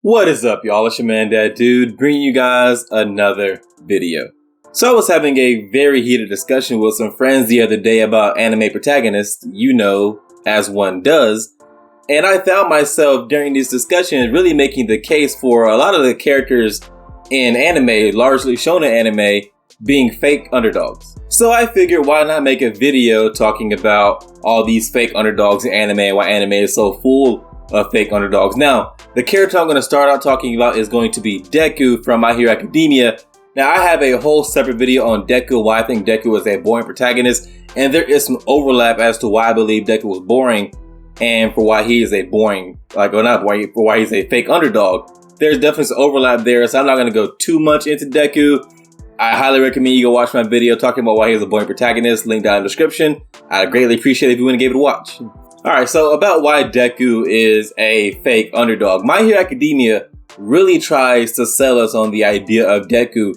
What is up, y'all? It's your man, That Dude, bringing you guys another video. So I was having a very heated discussion with some friends the other day about anime protagonists, as one does. And I found myself during these discussions really making the case for a lot of the characters in anime, largely shonen anime, being fake underdogs. So I figured, why not make a video talking about all these fake underdogs in anime and why anime is so full of fake underdogs. Now, the character I'm going to start out talking about is going to be Deku from My Hero Academia. Now, I have a whole separate video on Deku, why I think Deku is a boring protagonist, and there is some overlap as to why I believe Deku was boring and for why he is a boring, for why he's a fake underdog. There's definitely some overlap there, so I'm not going to go too much into Deku. I highly recommend you go watch my video talking about why he's a boring protagonist, link down in the description. I'd greatly appreciate it if you went and gave it a watch. Alright, so about why Deku is a fake underdog. My Hero Academia really tries to sell us on the idea of Deku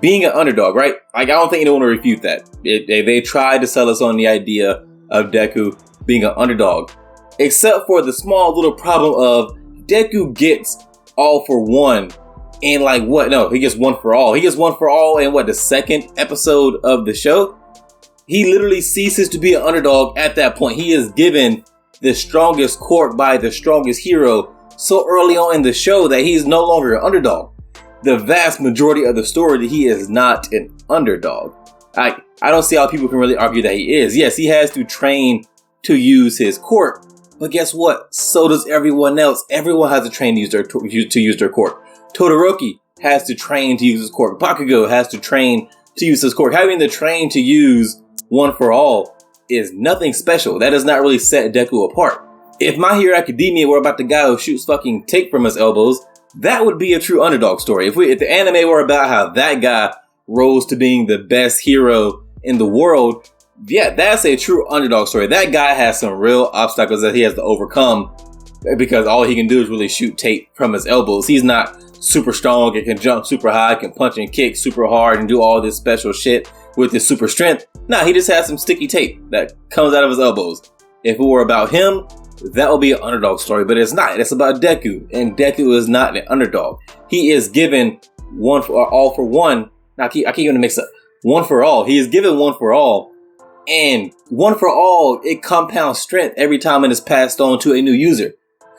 being an underdog, right? I don't think anyone will refute that. They tried to sell us on the idea of Deku being an underdog. Except for the small little problem of Deku gets all for one in he gets one for all. He gets one for all in the second episode of the show? He literally ceases to be an underdog at that point. He is given the strongest quirk by the strongest hero so early on in the show that he's no longer an underdog. The vast majority of the story, he is not an underdog. I don't see how people can really argue that he is. Yes, he has to train to use his quirk, but guess what? So does everyone else. Everyone has to train to use their quirk. Todoroki has to train to use his quirk. Bakugo has to train to use his quirk. Having to train to use one for all is nothing special. That does not really set Deku apart. If My Hero Academia were about the guy who shoots fucking tape from his elbows, that would be a true underdog story. If the anime were about how that guy rose to being the best hero in the world, yeah, that's a true underdog story. That guy has some real obstacles that he has to overcome because all he can do is really shoot tape from his elbows. He's not super strong and can jump super high, can punch and kick super hard and do all this special shit with his super strength. Nah, he just has some sticky tape that comes out of his elbows. If it were about him, that would be an underdog story, but it's not. It's about Deku, and Deku is not an underdog. He is given one for all for one. Now, I keep going to mix up. One for all. He is given one for all, and one for all, it compounds strength every time it is passed on to a new user.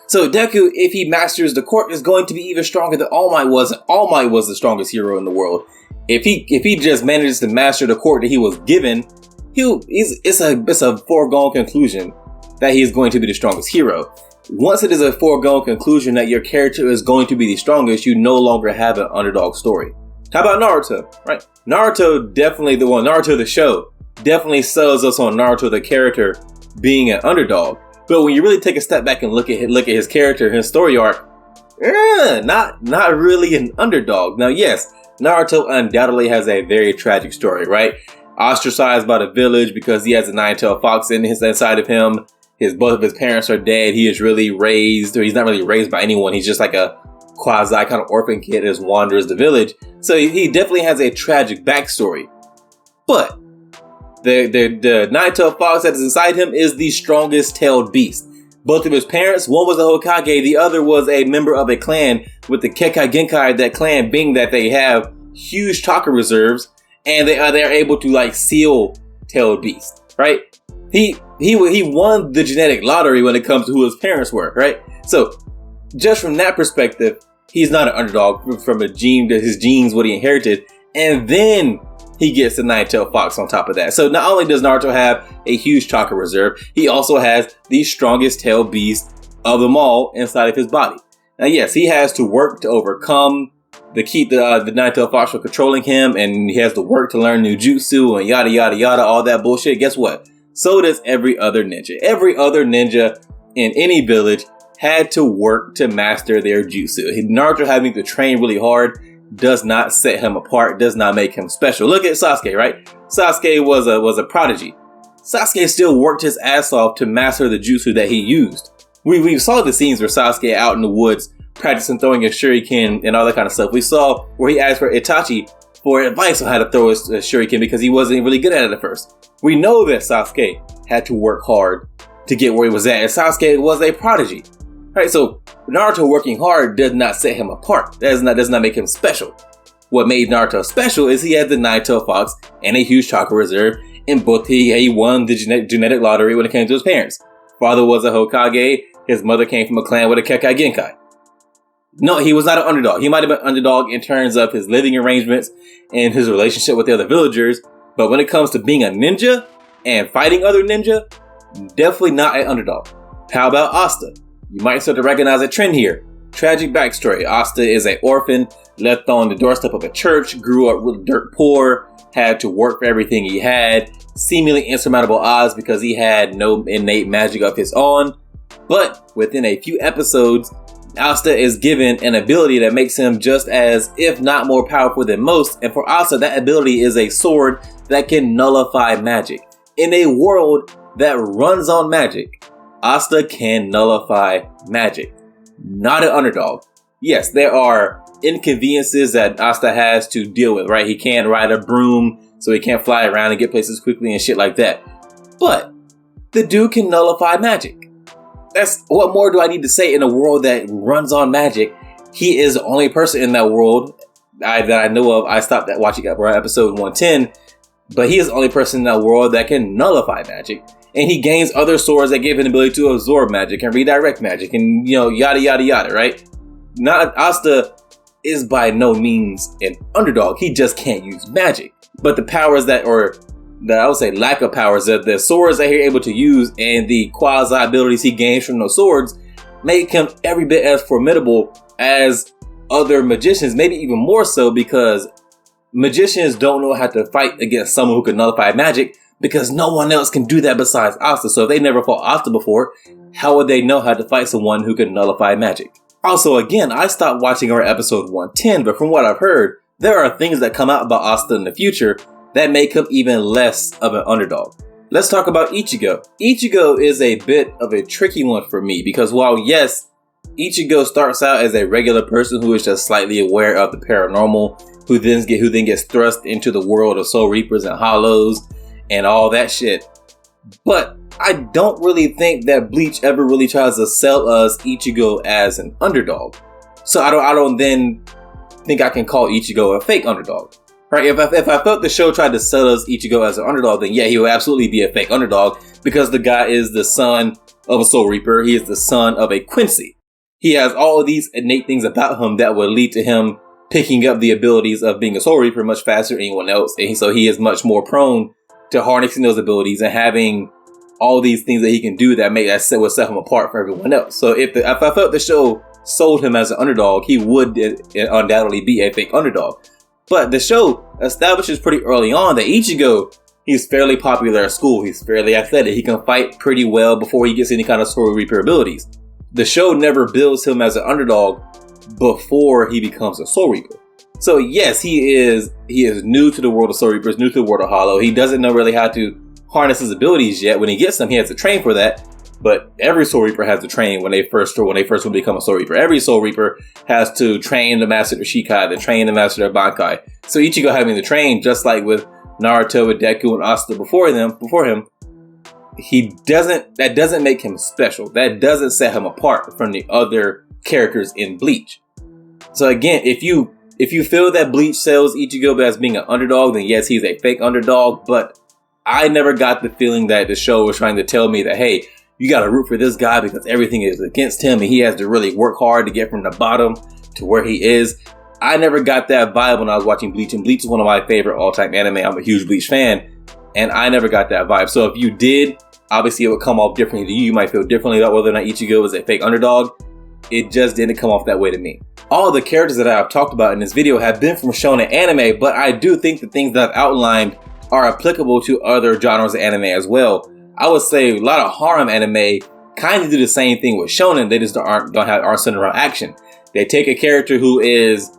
So Deku, if he masters the quirk, is going to be even stronger than All Might was. All Might was the strongest hero in the world. If he just manages to master the quirk that he was given, it's a foregone conclusion that he is going to be the strongest hero. Once it is a foregone conclusion that your character is going to be the strongest, you no longer have an underdog story. How about Naruto, right? Naruto the show definitely sells us on Naruto the character being an underdog. But when you really take a step back and look at his character, his story arc, not really an underdog. Now, yes, Naruto undoubtedly has a very tragic story, right? Ostracized by the village because he has a nine-tailed fox inside of him. Both of his parents are dead. He is really raised, or he's not really raised by anyone. He's just like a quasi kind of orphan kid that just wanders the village. So he definitely has a tragic backstory. But the nine-tailed fox that is inside him is the strongest tailed beast. Both of his parents, one was a Hokage, the other was a member of a clan with the Kekkai Genkai, that clan being that they have huge chakra reserves and they're able to seal tailed beasts, right? He won the genetic lottery when it comes to who his parents were, right? So just from that perspective, he's not an underdog from his genes, what he inherited, and then he gets the nine-tailed fox on top of that. So not only does Naruto have a huge chakra reserve, he also has the strongest tailed beast of them all inside of his body. Now, yes, he has to work to overcome the nine-tailed fox from controlling him, and he has to work to learn new jutsu and yada yada yada, all that bullshit. Guess what? So does every other ninja. Every other ninja in any village had to work to master their jutsu. Naruto having to train really hard does not set him apart, does not make him special. Look at Sasuke, right? Sasuke was a prodigy. Sasuke still worked his ass off to master the jutsu that he used. We saw the scenes where Sasuke out in the woods practicing throwing a shuriken and all that kind of stuff. We saw where he asked for Itachi for advice on how to throw a shuriken because he wasn't really good at it at first. We know that Sasuke had to work hard to get where he was at, and Sasuke was a prodigy. Alright, so Naruto working hard does not set him apart. That does not make him special. What made Naruto special is he had the Nine-Tailed Fox and a huge chakra reserve, and both he won the genetic lottery when it came to his parents. Father was a Hokage, his mother came from a clan with a Kekkei Genkai. No, he was not an underdog. He might have been an underdog in terms of his living arrangements and his relationship with the other villagers, but when it comes to being a ninja and fighting other ninja, definitely not an underdog. How about Asta? You might start to recognize a trend here. Tragic backstory. Asta is an orphan, left on the doorstep of a church, grew up really dirt poor, had to work for everything he had, seemingly insurmountable odds because he had no innate magic of his own. But within a few episodes, Asta is given an ability that makes him just as, if not more powerful than most. And for Asta, that ability is a sword that can nullify magic. In a world that runs on magic, Asta can nullify magic. Not an underdog. Yes, there are inconveniences that Asta has to deal with, right? He can't ride a broom, so he can't fly around and get places quickly and shit like that. But the dude can nullify magic. What more do I need to say in a world that runs on magic? He is the only person in that world that I know of. I stopped at watching episode 110, but he is the only person in that world that can nullify magic. And he gains other swords that give him the ability to absorb magic and redirect magic and, yada, yada, yada, right? Asta is by no means an underdog. He just can't use magic. But the powers that I would say lack of powers, that the swords that he's able to use and the quasi abilities he gains from those swords make him every bit as formidable as other magicians, maybe even more so, because magicians don't know how to fight against someone who can nullify magic because no one else can do that besides Asta. So if they never fought Asta before, how would they know how to fight someone who can nullify magic? Also, again, I stopped watching our episode 110, but from what I've heard, there are things that come out about Asta in the future that make him even less of an underdog. Let's talk about Ichigo. Ichigo is a bit of a tricky one for me because while yes, Ichigo starts out as a regular person who is just slightly aware of the paranormal, who then gets thrust into the world of Soul Reapers and Hollows and all that shit. But I don't really think that Bleach ever really tries to sell us Ichigo as an underdog. So I don't then think I can call Ichigo a fake underdog. Right, if I felt the show tried to sell us Ichigo as an underdog, then yeah, he would absolutely be a fake underdog because the guy is the son of a Soul Reaper. He is the son of a Quincy. He has all of these innate things about him that would lead to him picking up the abilities of being a Soul Reaper much faster than anyone else. And so he is much more prone to harnessing those abilities and having all these things that he can do that would set him apart from everyone else. So if I felt the show sold him as an underdog, he would undoubtedly be a fake underdog. But the show establishes pretty early on that Ichigo, he's fairly popular at school. He's fairly athletic. He can fight pretty well before he gets any kind of Soul Reaper abilities. The show never builds him as an underdog before he becomes a Soul Reaper. So yes, he is new to the world of Soul Reapers, new to the world of Hollow. He doesn't know really how to harness his abilities yet. When he gets them, he has to train for that. But every Soul Reaper has to train when they first will become a Soul Reaper. Every Soul Reaper has to train to master their Shikai, then train to master their Bankai. So Ichigo having to train, just like with Naruto, with Deku, and Asta before him, that doesn't make him special. That doesn't set him apart from the other characters in Bleach. So again, if you feel that Bleach sells Ichigo as being an underdog, then yes, he's a fake underdog. But I never got the feeling that the show was trying to tell me that, hey, you gotta root for this guy because everything is against him and he has to really work hard to get from the bottom to where he is. I never got that vibe when I was watching Bleach, and Bleach is one of my favorite all-time anime. I'm a huge Bleach fan, and I never got that vibe. So if you did, obviously it would come off differently to you. You might feel differently about whether or not Ichigo is a fake underdog. It just didn't come off that way to me. All the characters that I've talked about in this video have been from shonen anime, but I do think the things that I've outlined are applicable to other genres of anime as well. I would say a lot of harem anime kind of do the same thing with shonen. They just aren't centered around action. They take a character who is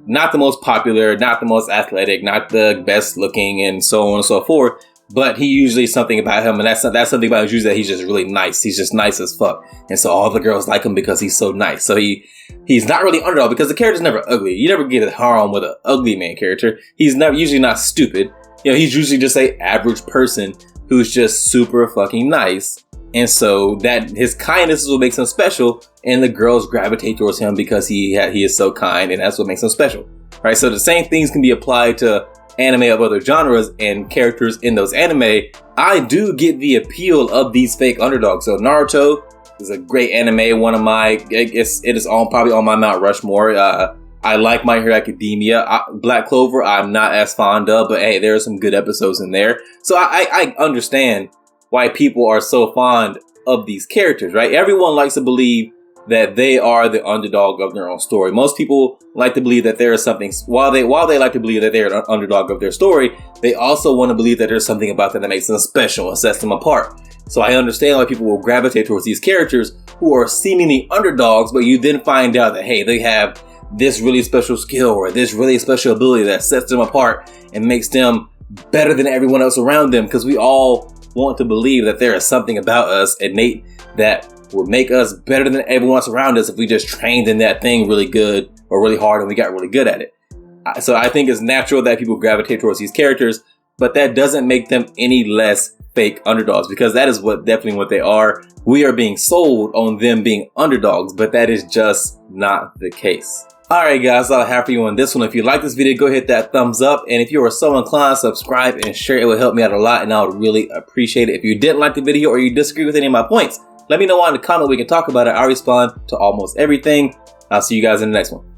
not the most popular, not the most athletic, not the best looking, and so on and so forth. But he usually something about him, and that's something about him usually that he's just really nice. He's just nice as fuck, and so all the girls like him because he's so nice. So he's not really underdog because the character's never ugly. You never get a harem with an ugly main character. He's usually not stupid. He's usually just a average person who's just super fucking nice And so that his kindness is what makes him special, and the girls gravitate towards him because he is so kind, and that's what makes him special, right? So the same things can be applied to anime of other genres and characters in those anime. I do get the appeal of these fake underdogs. So Naruto is a great anime. One of my, it is probably on my Mount Rushmore. I like My Hero Academia. Black Clover, I'm not as fond of, but hey, there are some good episodes in there. So I understand why people are so fond of these characters, right? Everyone likes to believe that they are the underdog of their own story. Most people like to believe that there is something, while they like to believe that they're an underdog of their story, they also want to believe that there's something about them that makes them special and sets them apart. So I understand why people will gravitate towards these characters who are seemingly underdogs, but you then find out that, hey, they have this really special skill or this really special ability that sets them apart and makes them better than everyone else around them, because we all want to believe that there is something about us innate that would make us better than everyone else around us if we just trained in that thing really good or really hard and we got really good at it. So I think it's natural that people gravitate towards these characters, but that doesn't make them any less fake underdogs, because that is definitely what they are. We are being sold on them being underdogs, but that is just not the case. Alright guys, I'll have for you on this one. If you like this video, go hit that thumbs up. And if you are so inclined, subscribe and share. It will help me out a lot, and I would really appreciate it. If you didn't like the video or you disagree with any of my points, let me know in the comment. We can talk about it. I respond to almost everything. I'll see you guys in the next one.